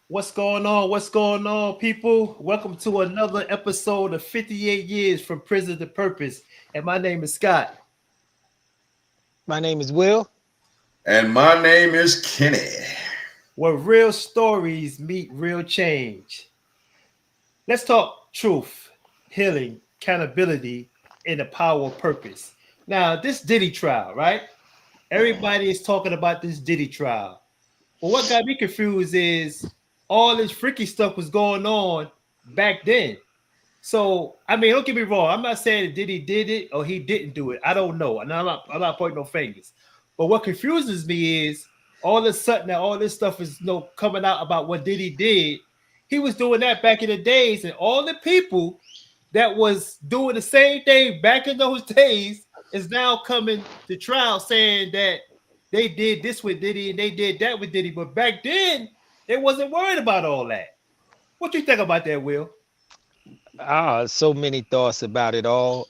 What's going on? What's going on, people? Welcome to another episode of 58 Years from Prison to Purpose. And my name is Scott, My name is Will. And my name is Kenny. where real stories meet real change. Let's talk truth, healing, accountability, and the power of purpose. Now, this Diddy trial, right? Everybody is talking about this Diddy trial. But what got me confused is all this freaky stuff was going on back then. So, I mean, don't get me wrong. I'm not saying Diddy did it or he didn't do it. I don't know. And I'm not pointing no fingers. But what confuses me is all of a sudden that all this stuff is coming out about what Diddy did. He was doing that back in the days, and all the people that was doing the same thing back in those days is now coming to trial saying that they did this with Diddy and they did that with Diddy. But back then, they wasn't worried about all that. What you think about that, Will? So many thoughts about it all.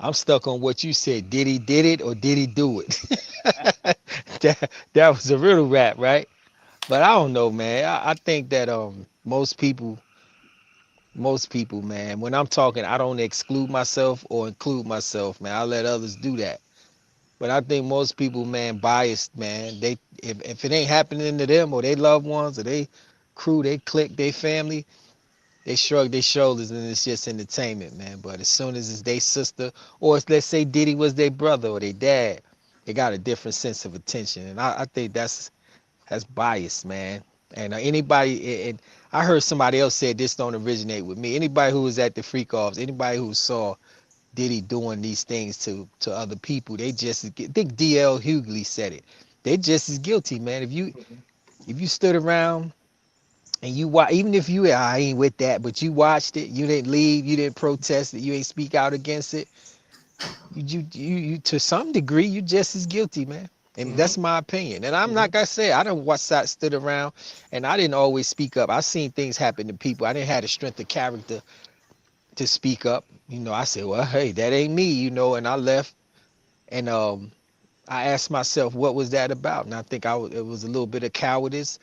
I'm stuck on what you said. Did he did it or did he do it? that was a riddle rap, right? But I don't know, man. I think that most people, man. When I'm talking, I don't exclude myself or include myself, man. I let others do that. But I think most people, man, biased, man. They if it ain't happening to them or they loved ones or they crew, they clique, they family, they shrug their shoulders and it's just entertainment, man. But as soon as it's their sister, or let's say Diddy was their brother or their dad, they got a different sense of attention. And I think that's bias, man. And anybody, and I heard somebody else say this don't originate with me. Anybody who was at the freak offs, anybody who saw Diddy doing these things to other people, they just, I think DL Hughley said it. They just as guilty, man. If you stood around and you watch, even if you I ain't with that, but you watched it, you didn't leave, you didn't protest it, you ain't speak out against it. You to some degree, you just as guilty, man. And Mm-hmm. that's my opinion. And I'm Mm-hmm. not gonna say I don't watch side stood around, and I didn't always speak up. I seen things happen to people. I didn't have the strength of character to speak up. I said, well, hey, that ain't me, and I left. And I asked myself, what was that about? And I think it was a little bit of cowardice.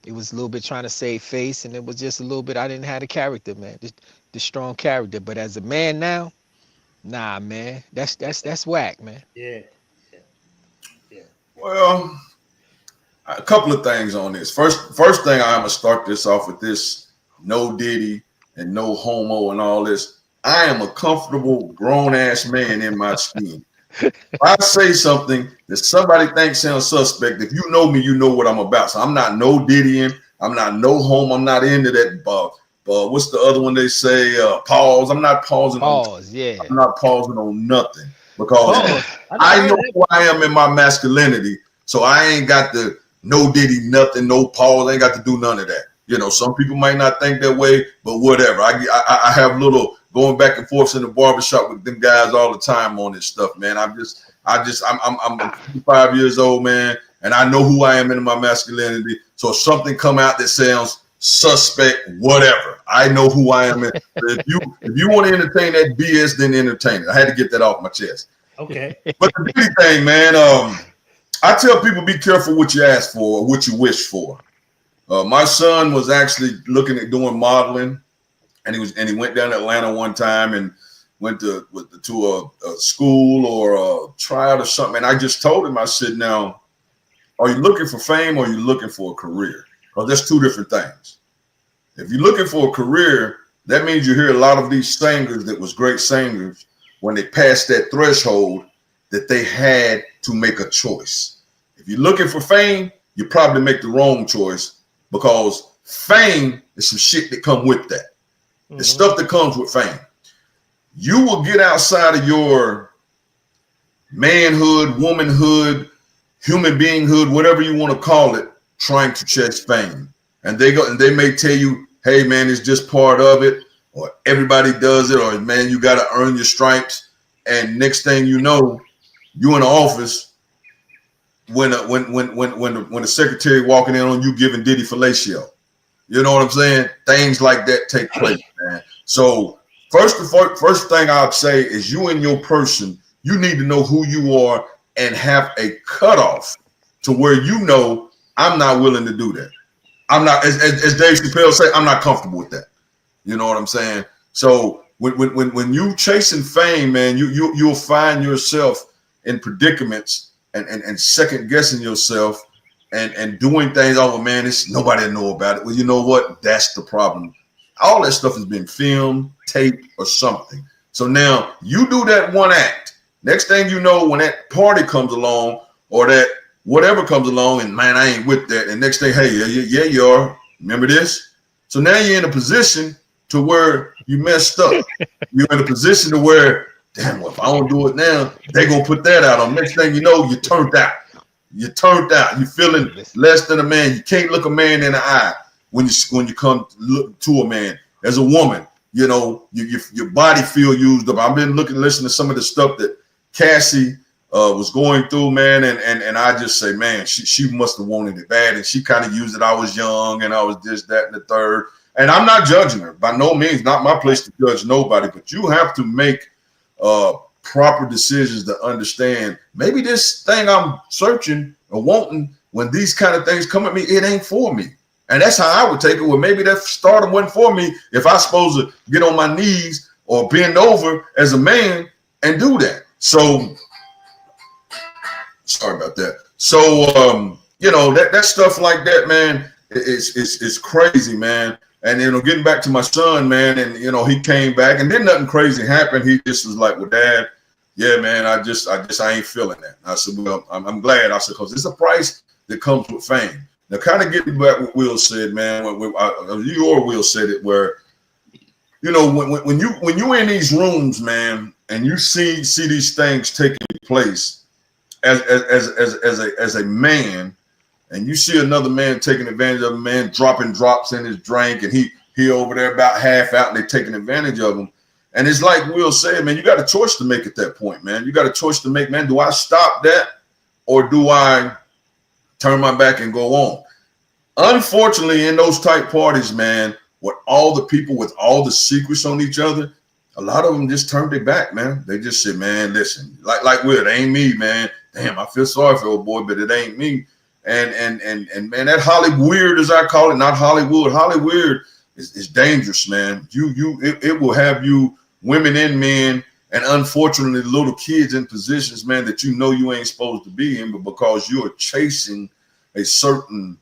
It was a little bit trying to save face, and it was just a little bit. I didn't have the character, man, the strong character. But as a man now, nah, man, that's whack, man. Yeah, yeah, yeah. Well, a couple of things on this. First thing I'm gonna start this off with this no Diddy and no homo and all this. I am a comfortable grown ass man in my skin. If I say something that somebody thinks sounds suspect, if you know me, you know what I'm about. So I'm not no Diddying. I'm not no homo. I'm not into that. What's the other one they say? Pause. I'm not pausing on. Pause, yeah. I'm not pausing on nothing because Pause. I never I heard know of that who I am in my masculinity. So I ain't got to no Diddy nothing, no pause. I ain't got to do none of that. Some people might not think that way, but whatever. I have little going back and forth in the barbershop with them guys all the time on this stuff, man. I'm 55 years old, man, and I know who I am in my masculinity. So if something come out that sounds suspect, whatever, I know who I am. If you want to entertain that BS, then entertain it. I had to get that off my chest. Okay. But the big thing, man, I tell people be careful what you ask for or what you wish for. My son was actually looking at doing modeling, and he went down to Atlanta one time and went to a school or a tryout or something. And I just told him, I said, now, are you looking for fame or are you looking for a career? Because that's two different things. If you're looking for a career, that means you hear a lot of these singers that was great singers when they passed that threshold that they had to make a choice. If you're looking for fame, you probably make the wrong choice because fame is some shit that come with that. The stuff that comes with fame. You will get outside of your manhood, womanhood, human beinghood, whatever you want to call it, trying to chase fame. And they may tell you, hey man, it's just part of it, or everybody does it, or man, you got to earn your stripes. And next thing you know, you in the office when the secretary walking in on you giving Diddy fellatio. You know what I'm saying? Things like that take place, man. So first thing I'd say is you and your person, you need to know who you are and have a cutoff to where you know I'm not willing to do that. I'm not, as Dave Chappelle say, I'm not comfortable with that. You know what I'm saying? So when you chasing fame, man, you'll find yourself in predicaments and second guessing yourself and doing things. Oh man, it's nobody know about it. Well, you know what? That's the problem. All that stuff has been filmed, taped, or something. So now you do that one act. Next thing you know, when that party comes along or that whatever comes along, and man, I ain't with that. And next thing, hey, yeah, you are. Remember this? So now you're in a position to where you messed up. You're in a position to where, damn, well, if I don't do it now, they gonna put that out on. Next thing you know, you turned out. You turned out. You're feeling less than a man. You can't look a man in the eye when you come look to a man. As a woman, you know, your body feel used up. I've been listening to some of the stuff that Cassie was going through, man, and I just say, man, she must have wanted it bad, and she kind of used it. I was young, and I was this, that, and the third. And I'm not judging her by no means. Not my place to judge nobody, but you have to make proper decisions to understand maybe this thing I'm searching or wanting, when these kind of things come at me, it ain't for me. And that's how I would take it. Well, maybe that stardom wasn't for me if I supposed to get on my knees or bend over as a man and do that. So sorry about that. So you know, that stuff like that, man, it's crazy, man. And you know, getting back to my son, man, and you know, he came back and then nothing crazy happened. He just was like, well, Dad, yeah, man, I ain't feeling that. I said, well, I'm glad. I said, because it's a price that comes with fame. Now, kind of getting back what Will said, man, you or Will said it, where, you know, when you're in these rooms, man, and you see these things taking place as a man, and you see another man taking advantage of a man, dropping drops in his drink, and he over there about half out, and they're taking advantage of him. And it's like Will said, man, you got a choice to make at that point, man. You got a choice to make, man. Do I stop that, or do I turn my back and go on? Unfortunately, in those type parties, man, with all the people with all the secrets on each other, a lot of them just turned their back, man. They just said, man, listen, like Will, it ain't me, man. Damn, I feel sorry for old boy, but it ain't me. And man, that Hollywood, as I call it, not Hollywood. Hollywood is dangerous, man. It will have you, women and men, and unfortunately little kids in positions, man, that you know you ain't supposed to be in, but because you're chasing a certain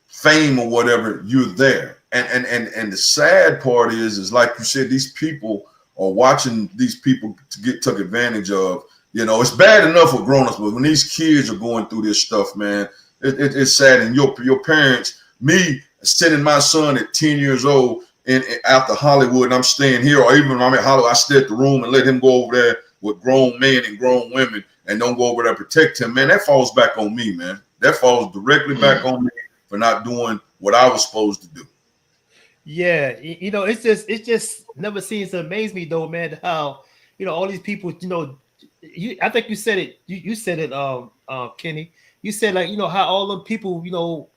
fame or whatever, you're there. And the sad part is like you said, these people are watching these people to get took advantage of. You know, it's bad enough with grown-ups, but when these kids are going through this stuff, man, it's sad. And your parents, me sending my son at 10 years old out to Hollywood, and I'm staying here, or even when I'm at Hollywood, I stay at the room and let him go over there with grown men and grown women and don't go over there and protect him, man, that falls back on me, man. That falls directly back on me for not doing what I was supposed to do. Yeah, you know, it's just never seems to amaze me though, man, how, you know, all these people, you know, I think you said it, you said it, Kenny. You said, like, you know, how all the people, you know,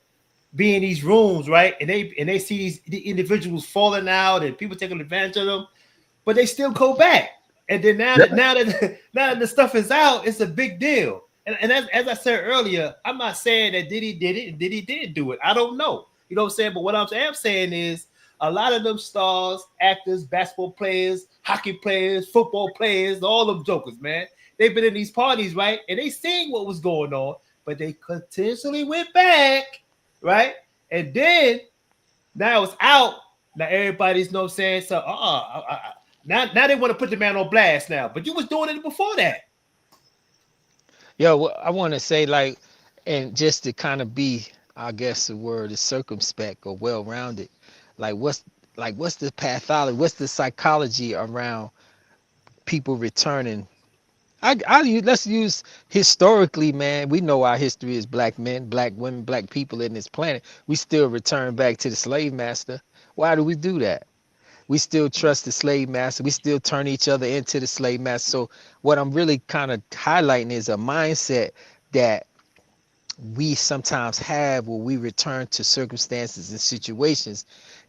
be in these rooms, right? And they see the individuals falling out and people taking advantage of them, but they still go back. And then now that the stuff is out, it's a big deal. And as I said earlier, I'm not saying that Diddy did it and Diddy didn't do it. I don't know. You know what I'm saying? But what I'm saying is a lot of them stars, actors, basketball players, hockey players, football players, all them jokers, man. They've been in these parties, right? And they seen what was going on, but they continually went back, right? And then now it's out. Now everybody's, you know what I'm saying? So now they want to put the man on blast now. But you was doing it before that. Yo, I want to say, like, and just to kind of be, I guess the word is circumspect or well-rounded. Like, what's the pathology? What's the psychology around people returning? Let's use historically, man. We know our history is black men, black women, black people in this planet. We still return back to the slave master. Why do we do that? We still trust the slave master. We still turn each other into the slave master. So what I'm really kind of highlighting is a mindset that we sometimes have where we return to circumstances and situations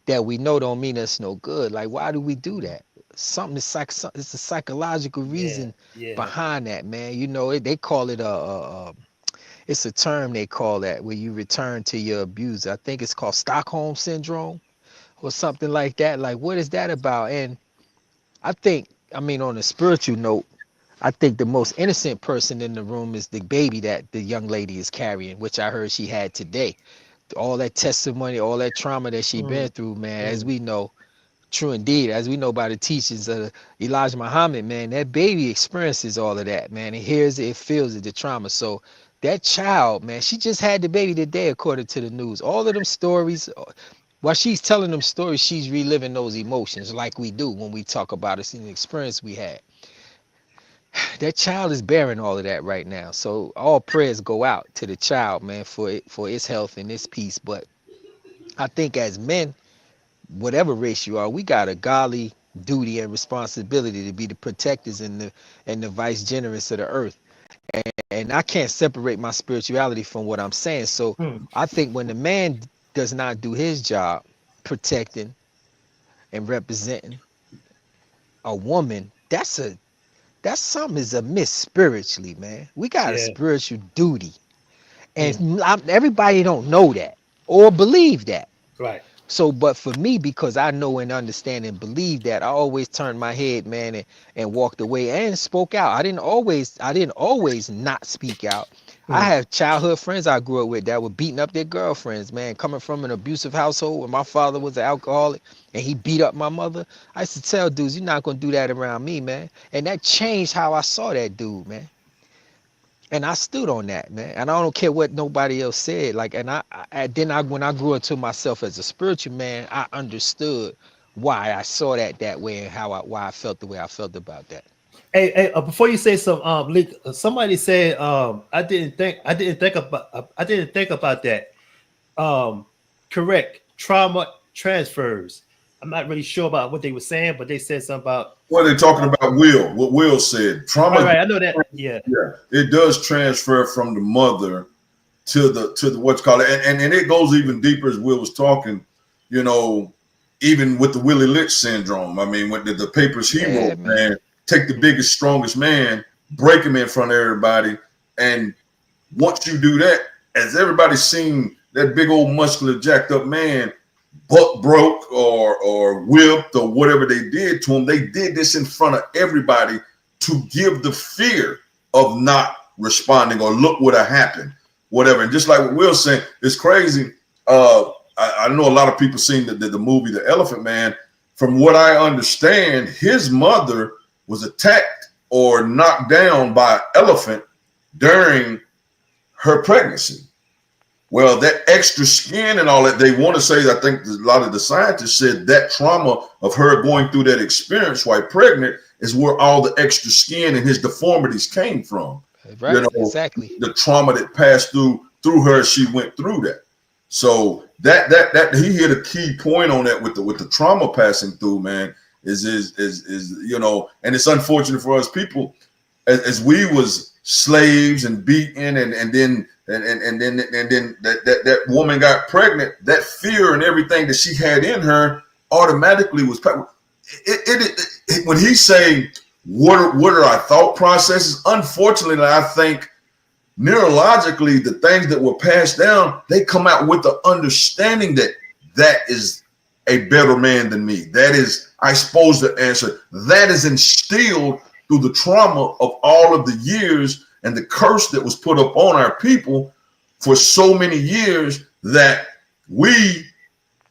that we know don't mean us no good. Like, why do we do that? Something is it's a psychological reason Yeah. behind that, man. You know, they call it it's a term they call that where you return to your abuser. I think it's called Stockholm syndrome or something like that. Like, what is that about? And I think, I mean, on a spiritual note, I think the most innocent person in the room is the baby that the young lady is carrying, which I heard she had today. All that testimony, all that trauma that she been Mm, through, man, as mm, we know, true indeed, as we know by the teachings of Elijah Muhammad, man, that baby experiences all of that, man. It hears it, it feels it, the trauma. So that child, man, she just had the baby today, according to the news. All of them stories, while she's telling them stories, she's reliving those emotions like we do when we talk about it, an experience we had. That child is bearing all of that right now. So all prayers go out to the child, man, for its health and its peace. But I think as men, whatever race you are, we got a godly duty and responsibility to be the protectors and the vicegerents of the earth. And I can't separate my spirituality from what I'm saying. So mm. I think when the man does not do his job protecting and representing a woman, that's something is amiss spiritually, man. We got a Yeah. spiritual duty, Mm. and everybody don't know that or believe that. Right. So, but for me, because I know and understand and believe that, I always turned my head, man, and walked away and spoke out. I didn't always not speak out. I Mm. have childhood friends I grew up with that were beating up their girlfriends, man, coming from an abusive household where my father was an alcoholic and he beat up my mother. I used to tell dudes, you're not gonna do that around me, man. And that changed how I saw that dude, man. And I stood on that, man. And I don't care what nobody else said. Like, and when I grew into myself as a spiritual man, I understood why I saw that way and why I felt the way I felt about that. Hey, before you say some, Leak, somebody said, I didn't think about that. Um, correct. Trauma transfers. I'm not really sure about what they were saying, but they said something about. What are they talking about? Will, what Will said, Right, trauma, right. I know that. Yeah. yeah, it does transfer from the mother to the what's called it, and it goes even deeper as Will was talking. You know, even with the Willie Lynch syndrome. I mean, when the papers he Yeah, wrote, man. man, take the biggest, strongest man, break him in front of everybody, and once you do that, as everybody's seen that big old muscular jacked up man butt broke or whipped or whatever they did to him, they did this in front of everybody to give the fear of not responding or look what happened, whatever. And just like what Will's saying, it's crazy. I know a lot of people seen the movie The Elephant Man. From what I understand, his mother was attacked or knocked down by an elephant during her pregnancy. Well, that extra skin and all that, they want to say, I think a lot of the scientists said that trauma of her going through that experience while pregnant is where all the extra skin and his deformities came from. You Right, know, exactly. the trauma that passed through her, she went through that. So that he hit a key point on that with the trauma passing through, man, is you know, and it's unfortunate for us people as we was slaves and beaten and then that woman got pregnant, that fear and everything that she had in her automatically was when he say what are our thought processes, unfortunately I think neurologically the things that were passed down, they come out with the understanding that that is a better man than me. That is, I suppose, the answer. That is instilled through the trauma of all of the years and the curse that was put up on our people for so many years that we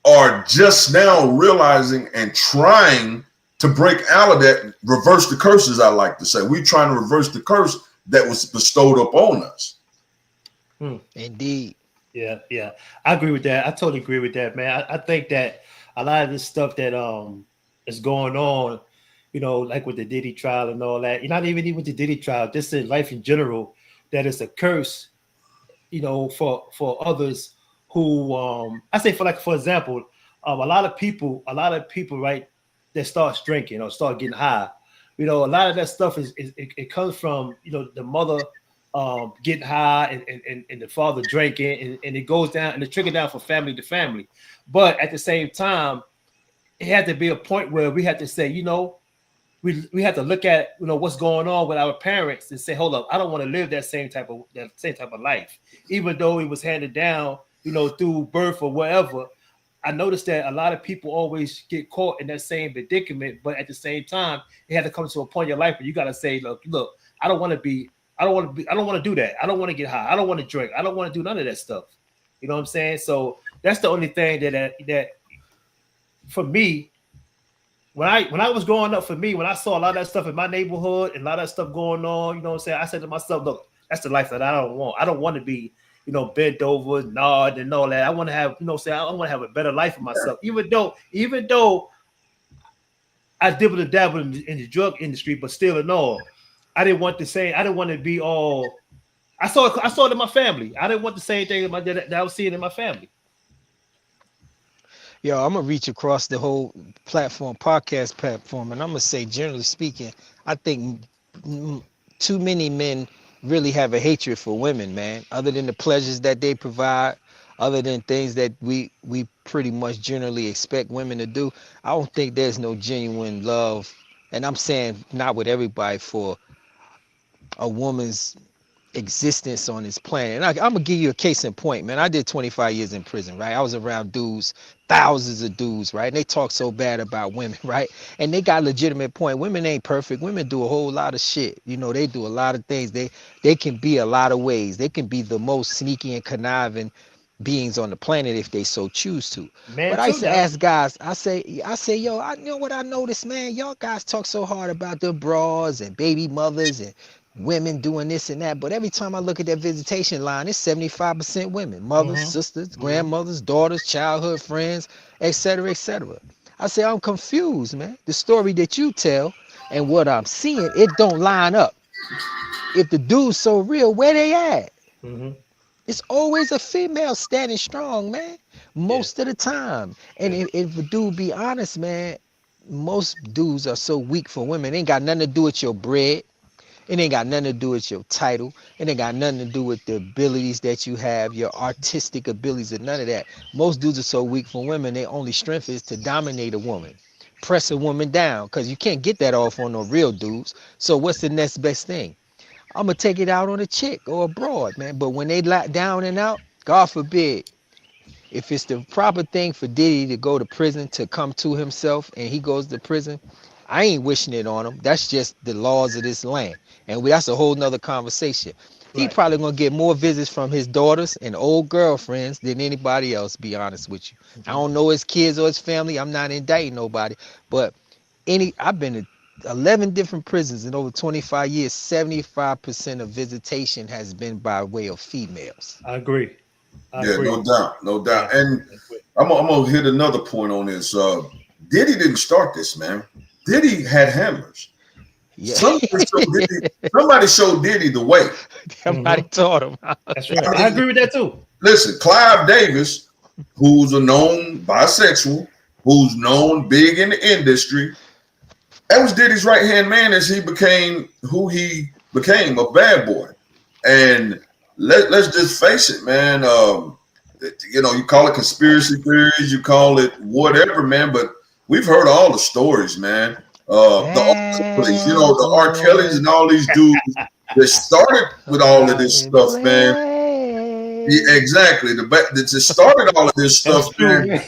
are just now realizing and trying to break out of that, reverse the curses, I like to say. We're trying to reverse the curse that was bestowed upon us. Hmm. Indeed. Yeah, yeah. I agree with that. I totally agree with that, man. I think that a lot of this stuff that is going on, like with the Diddy trial and all that, not even with the Diddy trial, just in life in general, that is a curse, for others who I say for example, a lot of people, right, that starts drinking or start getting high. A lot of that stuff it comes from the mother getting high and the father drinking and it goes down and it trickle down from family to family. But at the same time, it had to be a point where we had to say, we have to look at what's going on with our parents and say, hold up, I don't want to live that same type of life, even though it was handed down through birth or whatever. I noticed that a lot of people always get caught in that same predicament, but at the same time, it had to come to a point in your life where you got to say, look, I don't want to do that. I don't want to get high. I don't want to drink. I don't want to do none of that stuff. You know what I'm saying? So that's the only thing that for me, when I was growing up, for me, when I saw a lot of that stuff in my neighborhood and a lot of that stuff going on, you know what I'm saying? I said to myself, look, that's the life that I don't want. I don't want to be, bent over, gnawed and all that. I want to have, I want to have a better life for myself. Even though I dibble and dabble in the drug industry, but still and all, I didn't want to be all. I saw it in my family. I didn't want the same thing that I was seeing in my family. Yo, I'm gonna reach across the whole podcast platform, and I'm gonna say, generally speaking, I think too many men really have a hatred for women, man. Other than the pleasures that they provide, other than things that we pretty much generally expect women to do, I don't think there's no genuine love. And I'm saying not with everybody, for a woman's existence on this planet. And I'm gonna give you a case in point, man. I did 25 years in prison, right? I was around dudes, thousands of dudes, right? And they talk so bad about women, right? And they got a legitimate point. Women ain't perfect. Women do a whole lot of shit. They do a lot of things. They can be a lot of ways. They can be the most sneaky and conniving beings on the planet if they so choose to. Man, but I used to now. ask guys, I say, yo, I know what I noticed, man. Y'all guys talk so hard about the bras and baby mothers and women doing this and that, but every time I look at that visitation line, it's 75% women, mothers, sisters, grandmothers, daughters, childhood friends, etc., etc. I say, I'm confused, man. The story that you tell and what I'm seeing, it don't line up. If the dude's so real, where they at? It's always a female standing strong, man, most of the time. And if a dude be honest, man, most dudes are so weak for women. It ain't got nothing to do with your bread. It ain't got nothing to do with your title. It ain't got nothing to do with the abilities that you have, your artistic abilities, and none of that. Most dudes are so weak for women, their only strength is to dominate a woman, press a woman down, because you can't get that off on no real dudes. So what's the next best thing? I'm going to take it out on a chick or a broad, man. But when they lock down and out, God forbid, if it's the proper thing for Diddy to go to prison, to come to himself, and he goes to prison, I ain't wishing it on him. That's just the laws of this land. And that's a whole nother conversation. He probably gonna get more visits from his daughters and old girlfriends than anybody else, be honest with you. I don't know his kids or his family. I'm not indicting nobody. But I've been to 11 different prisons in over 25 years. 75% of visitation has been by way of females. I agree. No doubt. And I'm gonna hit another point on this. Diddy didn't start this, man. Diddy had handlers. Yeah. Somebody showed Diddy the way. Somebody taught him. That's right. I agree with that too. Listen, Clive Davis, who's a known bisexual, who's known big in the industry, that was Diddy's right-hand man as he became who he became, a bad boy. And let's just face it, man. You call it conspiracy theories, you call it whatever, man, but we've heard all the stories, man. The R. Kellys and all these dudes that started with all of this stuff, man. Yeah, exactly. That started all of this stuff, man.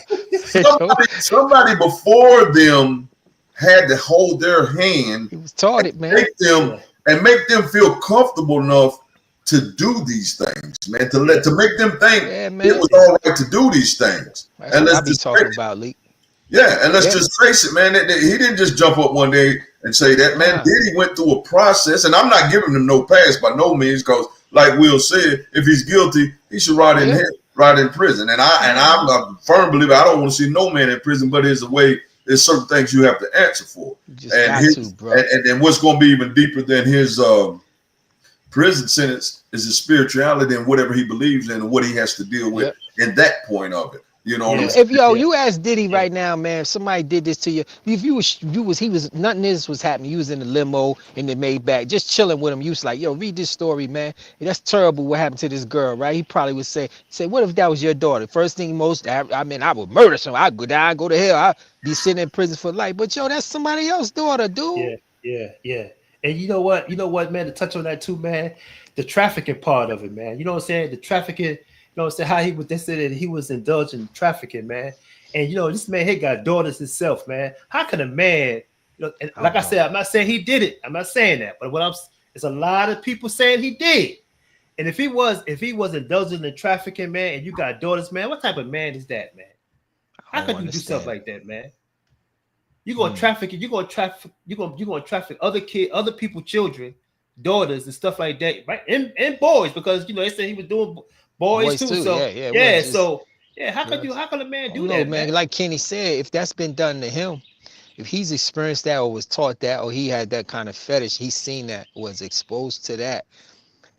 Somebody before them had to hold their hand. He was taught it, man. Make them feel comfortable enough to do these things, man. To make them think it was all right to do these things. That's and let's just talking about, Lee. Yeah, and let's just face it, man. He didn't just jump up one day and say that, man. Diddy went through a process, and I'm not giving him no pass by no means, because, like Will said, if he's guilty, he should rot in prison. And I'm a firm believer. I don't want to see no man in prison, but there's certain things you have to answer for. And then what's going to be even deeper than his prison sentence is his spirituality and whatever he believes in and what he has to deal with in that point of it. You know what I'm Yeah. saying? If yo, Yeah. you ask Diddy Yeah. right now, man, if somebody did this to you, if he was nothing of this was happening. You was in the limo in the Maybach, just chilling with him. You was like, yo, read this story, man. That's terrible. What happened to this girl, right? He probably would say, what if that was your daughter? First thing I mean, I would murder someone. I'd go down, go to hell. I'd be sitting in prison for life. But yo, that's somebody else's daughter, dude. Yeah, yeah, yeah. And you know what? You know what, man? To touch on that too, man. The trafficking part of it, man. You know what I'm saying? The trafficking. You know what I'm saying? How he would they said that he was indulging in trafficking, man. And you know this man, he got daughters himself, man. How can a man? You know, and I like don't I know. said, I'm not saying he did it. I'm not saying that. But what I'm, it's a lot of people saying he did. And if he was indulging in trafficking, man, and you got daughters, man, what type of man is that, man? I How don't could you do stuff understand. like that, man? You're gonna Mm. traffic it. You're gonna traffic other people, children, daughters, and stuff like that, right? And boys, because you know they said he was doing boys Boys too. too, So yeah. It wasn't yeah, just so yeah, girls. how can a man I don't do know, that, man. man? Like Kenny said, if that's been done to him, if he's experienced that or was taught that or he had that kind of fetish, he's seen that, was exposed to that.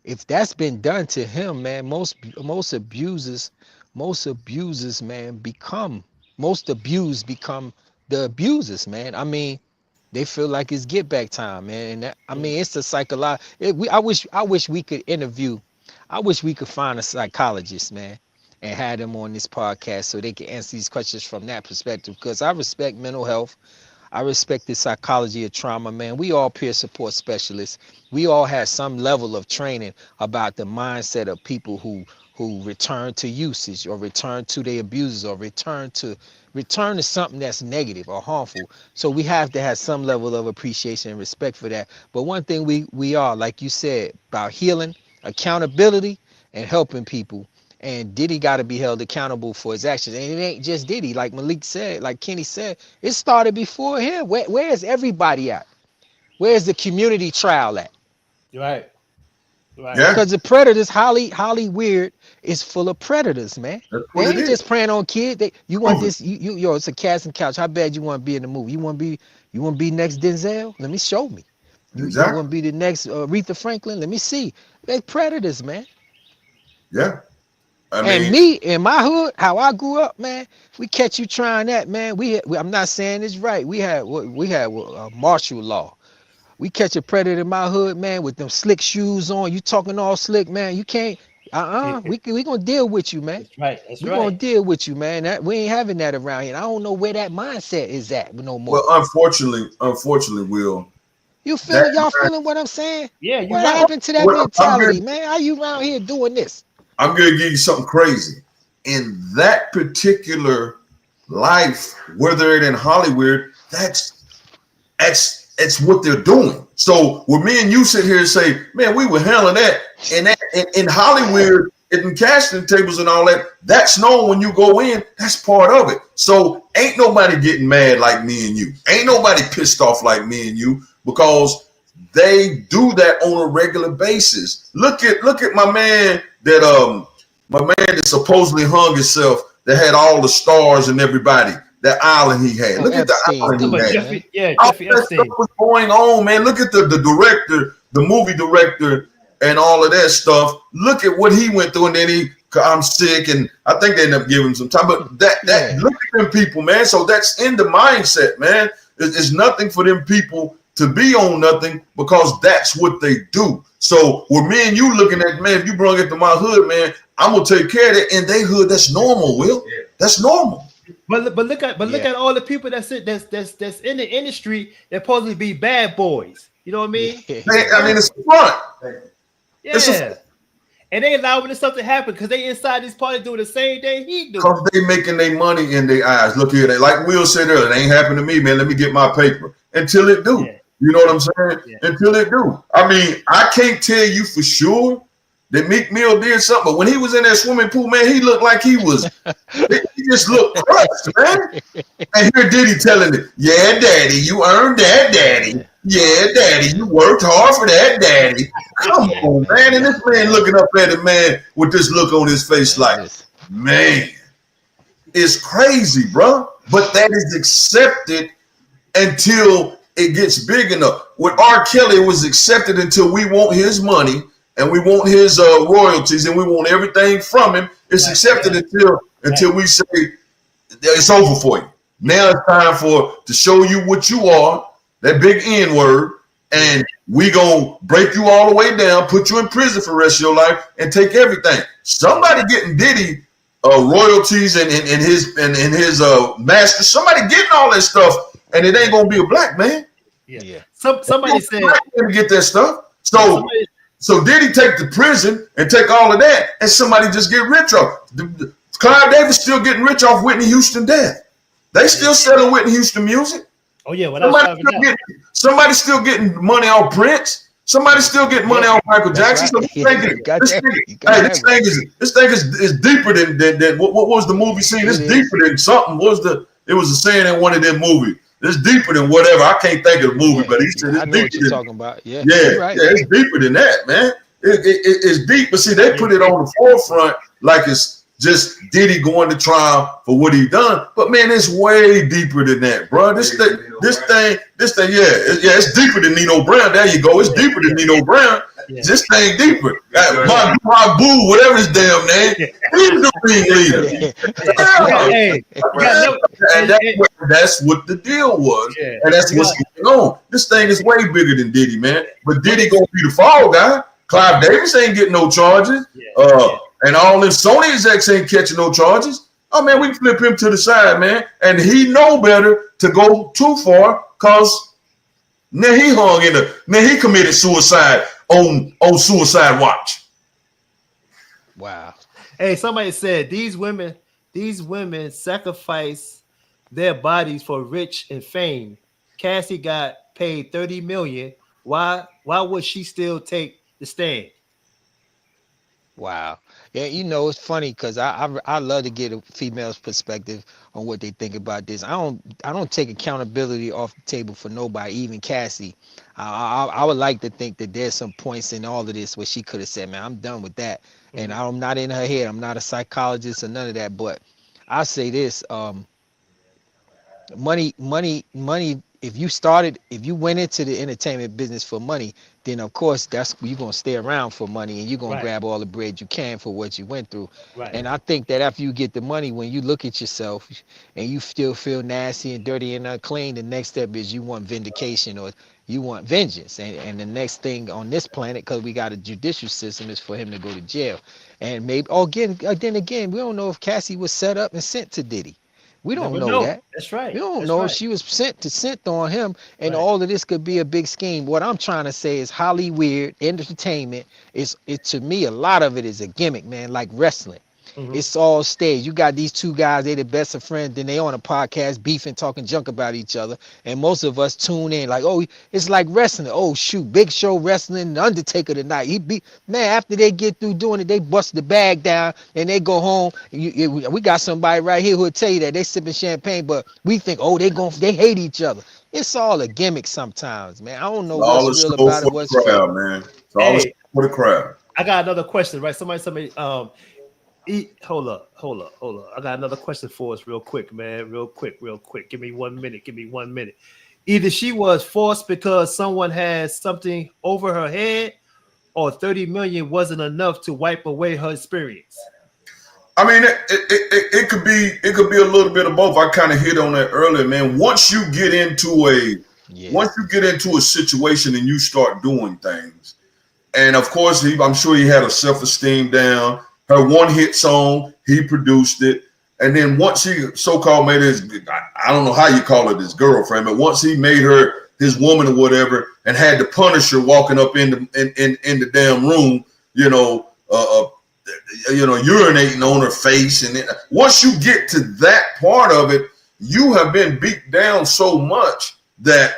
If that's been done to him, man, most abusers, man, most abused become the abusers, man. I mean, they feel like it's get back time, man. And that, I Mm, mean, it's a psychological. I wish we could interview. I wish we could find a psychologist, man, and have them on this podcast so they can answer these questions from that perspective. Because I respect mental health. I respect the psychology of trauma, man. We all peer support specialists. We all have some level of training about the mindset of people who return to usage or return to their abusers or return to something that's negative or harmful. So we have to have some level of appreciation and respect for that. But one thing we are, like you said, about healing, accountability, and helping people. And Diddy got to be held accountable for his actions. And it ain't just Diddy, like Malik said, like Kenny said, it started before him. Where is everybody at? Where's the community trial at? right, right. Yeah, Because the predators, Holly Weird, is full of predators, man. that's They what it ain't is. just preying on kids. You want Prove it. this? Yo, it's a cast and couch. How bad you want to be in the movie? You want to be next Denzel? Let me show me. You want Exactly. to be the next Aretha Franklin? Let me see. They predators, man. Yeah. I And mean, me in my hood, how I grew up, man, if we catch you trying that, man, I'm not saying it's right. We had martial law. We catch a predator in my hood, man, with them slick shoes on. You talking all slick, man. You can't. We gonna deal with you, man. That's right. That's We gonna right. deal with you, man. We ain't having that around here. And I don't know where that mindset is at no well, more. unfortunately, Will, You that feeling? Y'all feeling what I'm saying? Yeah, you're What right. happened to that well, mentality, man? How you around here doing this? I'm gonna give you something crazy. In that particular life, whether it in Hollywood, that's what they're doing. So when me and you sit here and say, man, we were handling that, and that in Hollywood, in casting tables and all that, that's known when you go in, that's part of it. So ain't nobody getting mad like me and you. Ain't nobody pissed off like me and you because they do that on a regular basis. Look at my man that supposedly hung himself that had all the stars and everybody, that island he had. Oh, Look at the Epstein island he But dude, had. man. Jeffrey, yeah, All Jeffrey that stuff Epstein. was going on, man. Look at the director, the movie director, and all of that stuff. Look at what he went through, and then I'm sick, and I think they ended up giving him some time. But that Yeah. look at them people, man. So that's in the mindset, man. It's nothing for them people to be on nothing because that's what they do. So with me and you looking at, man, if you bring it to my hood, man, I'm gonna take care of it. In their hood, that's normal, Will. That's normal. But look Yeah. at all the people that's in the industry that supposedly be bad boys. You know what I mean? Man, I mean, Huh? it's a front. It's a Yeah. And they allowing this stuff to happen because they inside this party doing the same thing he do. because they making their money in their eyes. Look here, they like Will said earlier, it ain't happened to me, man. Let me get my paper. Until it do. Yeah. You know what I'm saying? Yeah. Until it do. I mean, I can't tell you for sure that Meek Mill did something, but when he was in that swimming pool, man, he looked like he just looked crushed, man. And here Diddy telling it, yeah, daddy, you earned that, daddy. Yeah, daddy, you worked hard for that, daddy. Come Yeah, on, man. And this man looking up at the man with this look on his face like, man, it's crazy, bro. But that is accepted until it gets big enough. With R. Kelly, it was accepted until we want his money and we want his royalties and we want everything from him. It's accepted until we say it's over for you. Now it's time to show you what you are, that big N word, and we gonna break you all the way down, put you in prison for the rest of your life, and take everything. Somebody getting Diddy royalties and his master. Somebody getting all that stuff, and it ain't gonna be a black man. Yeah. Somebody said to get that stuff. So Diddy take the prison and take all of that, and somebody just get rich off. Clive Davis still getting rich off Whitney Houston death. They still selling Whitney Houston music. Oh yeah, somebody still getting money off Prince. Somebody still getting money off Michael Jackson. So this thing is deeper than what was the movie scene? It's deeper than something. It was a saying in one of them movies. It's deeper than whatever. I can't think of the movie, but he said it's deeper than talking about. Yeah, it's deeper than that, man. It's deep, but see, they put it on the forefront like it's just Diddy going to trial for what he done. But man, it's way deeper than that, bro. This thing, it's deeper than Nino Brown. There you go. It's deeper than Nino Brown. This thing deeper. My boo, whatever his damn name, he's the ring leader. That's what the deal was, and that's what's going on. This thing is way bigger than Diddy, man. But Diddy gonna be the fall guy. Clive Davis ain't getting no charges. And all them Sony execs ain't catching no charges. Oh man, we can flip him to the side, man. And he know better to go too far, cause now he committed suicide on suicide watch. Wow. Hey, somebody said these women sacrifice their bodies for rich and fame. Cassie got paid $30 million. Why would she still take the stand? Wow. Yeah, it's funny because I love to get a female's perspective on what they think about this. I don't take accountability off the table for nobody, even Cassie. I would like to think that there's some points in all of this where she could have said, man, I'm done with that. And I'm not in her head. I'm not a psychologist or none of that. But I say this, money, if you went into the entertainment business for money, then of course you're gonna stay around for money and you're gonna grab all the bread you can for what you went through. And I think that after you get the money, when you look at yourself and you still feel nasty and dirty and unclean, the next step is you want vindication or you want vengeance. And the next thing on this planet, because we got a judicial system, is for him to go to jail. And maybe then again, we don't know if Cassie was set up and sent to Diddy. We don't know that. That's right. We don't know if she was sent on him, and all of this could be a big scheme. What I'm trying to say is Hollywood entertainment is to me, a lot of it is a gimmick, man, like wrestling. It's all staged. You got these two guys, they the best of friends, then they on a podcast beefing, talking junk about each other. And most of us tune in like, oh, it's like wrestling. Oh, shoot, Big Show wrestling, the Undertaker tonight. After they get through doing it, they bust the bag down and they go home. We got somebody right here who'll tell you that they sipping champagne, but we think, oh, they hate each other. It's all a gimmick sometimes, man. I don't know what's real about it. What's crowd, man. It's all for the crowd. I got another question, right? Somebody hold up. I got another question for us real quick, man. Real quick. Give me 1 minute. Either she was forced because someone had something over her head, or 30 million wasn't enough to wipe away her experience. I mean, it could be a little bit of both. I kind of hit on that earlier, man. Once you get into a situation and you start doing things, and of course, I'm sure he had a self-esteem down. Her one-hit song, he produced it, and then once he so-called made I don't know how you call it, his girlfriend, but once he made her his woman or whatever, and had the Punisher walking up in the damn room, urinating on her face, and then, once you get to that part of it, you have been beat down so much that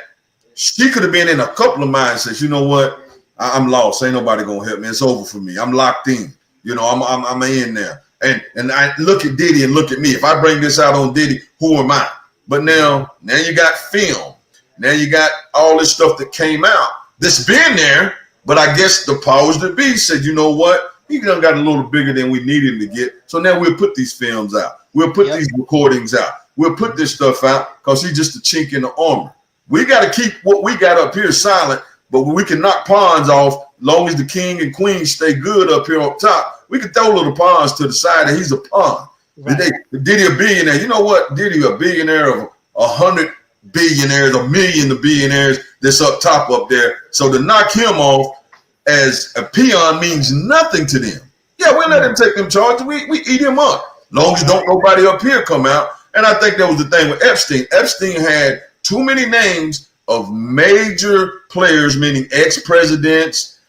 she could have been in a couple of mindsets. You know what? I'm lost. Ain't nobody gonna help me. It's over for me. I'm locked in. I'm in there. And I look at Diddy and look at me. If I bring this out on Diddy, who am I? But now you got film. Now you got all this stuff that came out that's been there. But I guess the powers that be said, you know what? He done got a little bigger than we needed him to get. So now we'll put these films out. We'll put these recordings out. We'll put this stuff out because he's just a chink in the armor. We got to keep what we got up here silent, but we can knock pawns off long as the king and queen stay good up here on top. We can throw little pawns to the side and he's a pawn. Right. Diddy a billionaire? You know what? Diddy a billionaire of 100 billionaires, a million of billionaires that's up top up there. So to knock him off as a peon means nothing to them. Yeah, we let him take them charges. We eat him up. Long as don't nobody up here come out. And I think that was the thing with Epstein. Epstein had too many names of major players, meaning ex-presidents,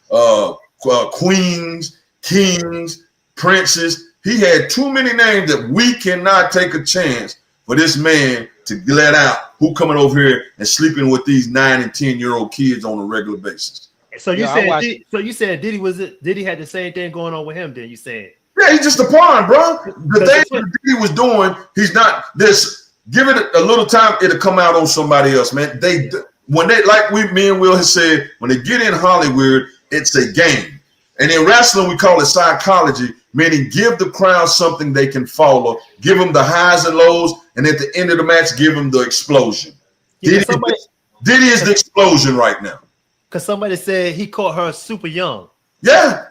queens, kings, princes. He had too many names that we cannot take a chance for this man to let out who coming over here and sleeping with these 9 and 10-year-old kids on a regular basis. So you said Diddy had the same thing going on with him. Then you said, yeah, he's just a pawn, bro. The thing that Diddy was doing, he's not this. Give it a little time, it'll come out on somebody else, man. Me and Will has said, when they get in Hollywood, it's a game. And in wrestling, we call it psychology, meaning give the crowd something they can follow, give them the highs and lows, and at the end of the match, give them the explosion. Yeah, Diddy is the explosion right now. Because somebody said he caught her super young. Yeah.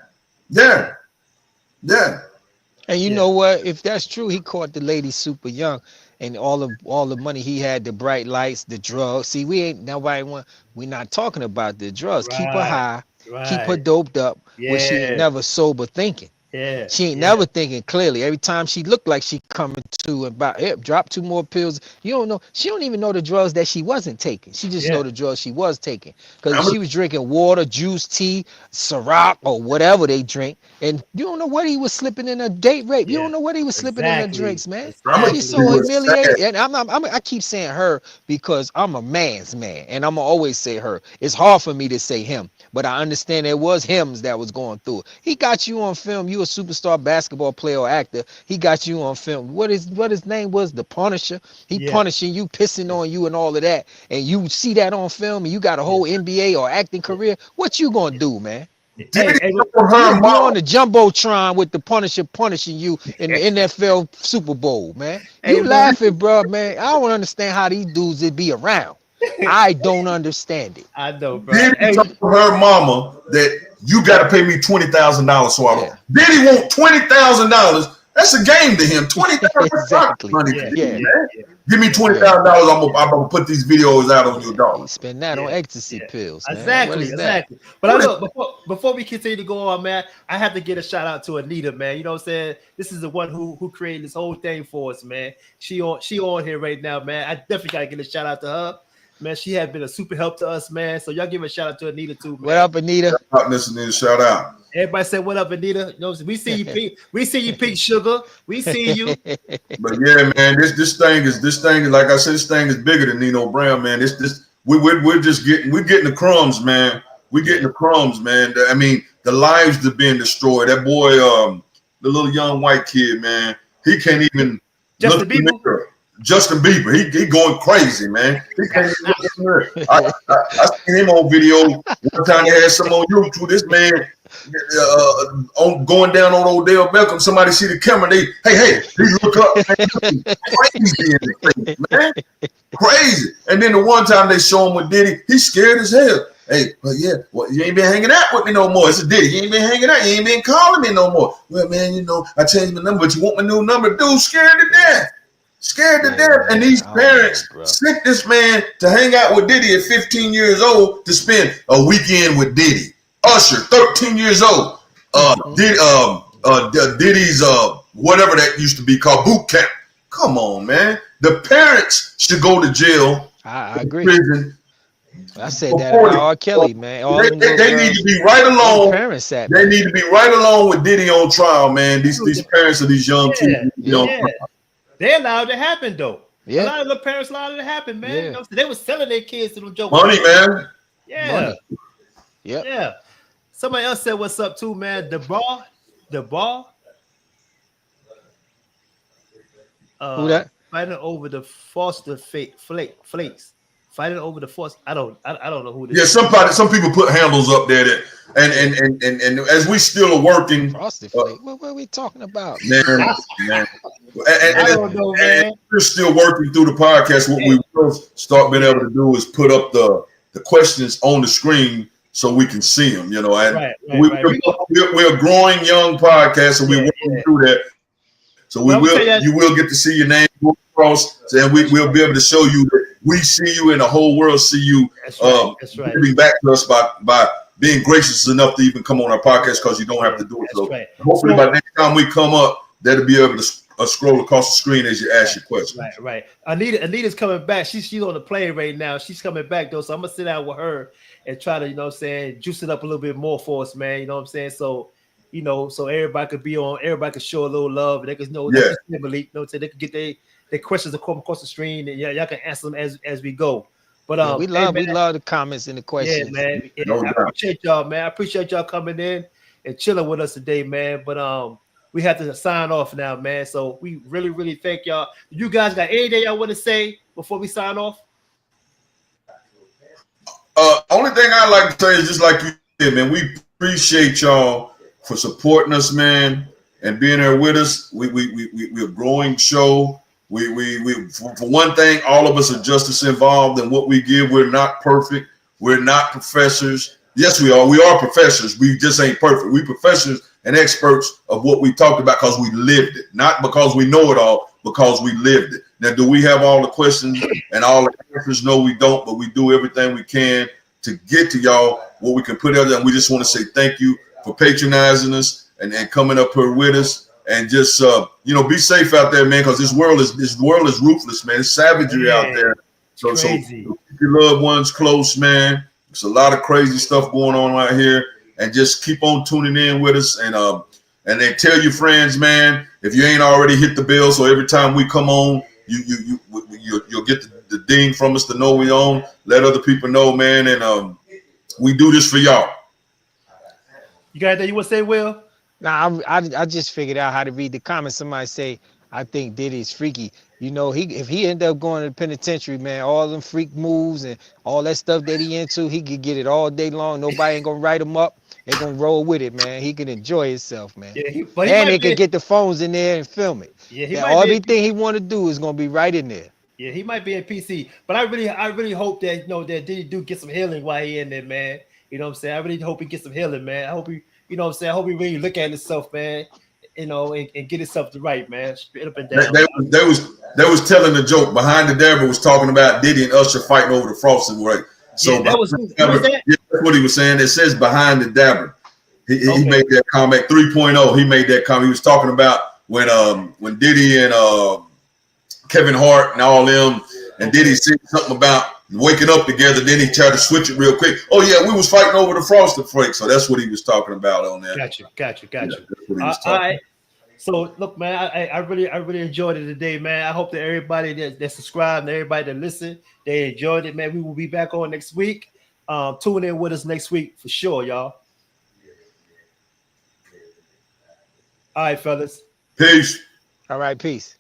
And you know what? If that's true, he caught the lady super young, and all the money he had, the bright lights, the drugs. See, we're not talking about the drugs. Right. Keep her high, keep her Right. doped up, where she ain't never sober thinking. Yeah. She ain't never thinking clearly. Every time she looked like she coming to about drop 2 more pills. You don't know. She don't even know the drugs that she wasn't taking. She just know the drugs she was taking. Because she was drinking water, juice, tea, Ciroc, or whatever they drink. And you don't know what he was slipping in a date rape. You don't know what he was slipping in her drinks, man. She's so humiliated. And I keep saying her because I'm a man's man. And I'm going to always say her. It's hard for me to say him. But I understand there was hims that was going through it. He got you on film. You a superstar basketball player or actor. He got you on film. What his name was? The Punisher. He punishing you, pissing on you, and all of that. And you see that on film, and you got a whole NBA or acting career. What you gonna do, man? Hey, You on the jumbotron with the Punisher punishing you in the NFL Super Bowl, man. You laughing, bro, man. I don't understand how these dudes would be around. I don't understand it. I know, bro. Diddy told her mama that you got to pay me $20,000 so I don't. Diddy want $20,000. That's a game to him. $20,000 exactly. money. Yeah. Give me $20,000. I'm gonna put these videos out on your dog. Spend that on ecstasy pills. Man. Exactly. But look, before we continue to go on, man, I have to get a shout out to Anita, man. You know what I'm saying? This is the one who created this whole thing for us, man. She on here right now, man. I definitely gotta give a shout out to her. Man, she has been a super help to us, man. So y'all give a shout out to Anita too, man. What up, Anita? Shout out. Everybody say what up, Anita. You know, we see you, Pink. We see you, Pink Sugar. We see you. But yeah, man, this thing is like I said, this thing is bigger than Nino Brown, man. We're getting the crumbs, man. We're getting the crumbs, man. I mean, the lives that are being destroyed. That boy, the little young white kid, man, he can't even Justin Bieber. Justin Bieber, he going crazy, man. He can't even I seen him on video one time. They had some on YouTube. This man going down on Odell Beckham. Somebody see the camera. They look up. Man, crazy in the face, man, crazy. And then the one time they show him with Diddy, he's scared as hell. Hey, but you ain't been hanging out with me no more. It's a Diddy. You ain't been hanging out. You ain't been calling me no more. Well, man, I changed my number, but you want my new number, dude? Scared to death. Scared to death, and these parents sent this man to hang out with Diddy at 15 years old to spend a weekend with Diddy. Usher, 13 years old. Diddy's whatever that used to be called, boot camp. Come on, man. The parents should go to jail. I agree. Prison. I said that about R. Kelly, man. They need to be right along. They need to be right along with Diddy on trial, man. These parents of these young kids. They allowed it to happen, though. Yeah. A lot of the parents allowed it to happen, man. You know, they were selling their kids to them jokers. Money, man. Yeah. Money. Yep. Yeah. Somebody else said what's up, too, man. The bar. Who that? Fighting over the Foster flakes. Fighting over the Foster. I don't know who this is. Yeah, some people put handles up there that and as we still are working. Frosted Flake. What are we talking about? Man. I don't know, man. We're still working through the podcast. What we will start being able to do is put up the questions on the screen so we can see them, and right. we're a growing young podcast, and we're working through that. So Well, you will get to see your name go across, and we'll be able to show you that we see you and the whole world see you. That's right. That's right. Giving back to us by being gracious enough to even come on our podcast, because you don't have to do it. That's So right. hopefully by next time we come up, that'll be able to scroll across the screen as you ask your question. Right. Anita's coming back. She's on the plane right now. She's coming back though, so I'm gonna sit down with her and try to, you know what I'm saying, juice it up a little bit more for us, man. You know what I'm saying? So, you know, so everybody could show a little love, and they could know, Yeah. you know what I'm saying, they could get their questions across the screen, and y'all can answer them as we go. But we love the comments and the questions. Yeah, man. Yeah, No I doubt. appreciate y'all, man. I appreciate y'all coming in and chilling with us today, man. But we have to sign off now, man. So we really, really thank y'all. You guys got anything y'all want to say before we sign off? Only thing I like to say is just like you said, man, we appreciate y'all for supporting us, man, and being there with us. We're a growing show. We for one thing, all of us are just as involved in what we give. We're not perfect. We're not professors. Yes, we are. We are professors. We just ain't perfect. We professors and experts of what we talked about because we lived it, not because we know it all, because we lived it. Now, do we have all the questions and all the answers? No, we don't, but we do everything we can to get to y'all what we can put out there. And we just want to say thank you for patronizing us and coming up here with us. And just be safe out there, man, because this world is ruthless, man. It's savagery out there. So keep your loved ones close, man. There's a lot of crazy stuff going on right here, and just keep on tuning in with us. And then tell your friends, man, if you ain't already hit the bell, so every time we come on, you'll get the ding from us to know we on. Let other people know, man, and we do this for y'all. You got anything you want to say, Will? Nah, I just figured out how to read the comments. Somebody say, I think Diddy's freaky. You know, if he end up going to the penitentiary, man, all them freak moves and all that stuff that he into, he could get it all day long. Nobody ain't gonna write him up. They gonna roll with it, man. He can enjoy himself, man. Yeah, and they could get the phones in there and film it. Yeah, everything he want to do is gonna be right in there. Yeah, he might be in PC, but I really hope that that Diddy do get some healing while he in there, man. You know what I'm saying? I really hope he gets some healing, man. I hope he. You know what I'm saying? I hope he really look at himself, man, and get himself right, man. Straight up and down. They was telling the joke. Behind the Dabber was talking about Diddy and Usher fighting over the frosting rate. So yeah, that's what he was saying. It says behind the Dabber. He made that comment. 3.0. He made that comment. He was talking about when Diddy and Kevin Hart and all them, and Diddy said something about waking up together. Then he tried to switch it real quick. Oh yeah, we was fighting over the frosted flakes. So that's what he was talking about on that. Got you. Yeah, that's what he was All right. So look, man, I really enjoyed it today, man. I hope that everybody that subscribed and everybody that listened, they enjoyed it, man. We will be back on next week. Tune in with us next week for sure, y'all. All right, fellas. Peace. All right, peace.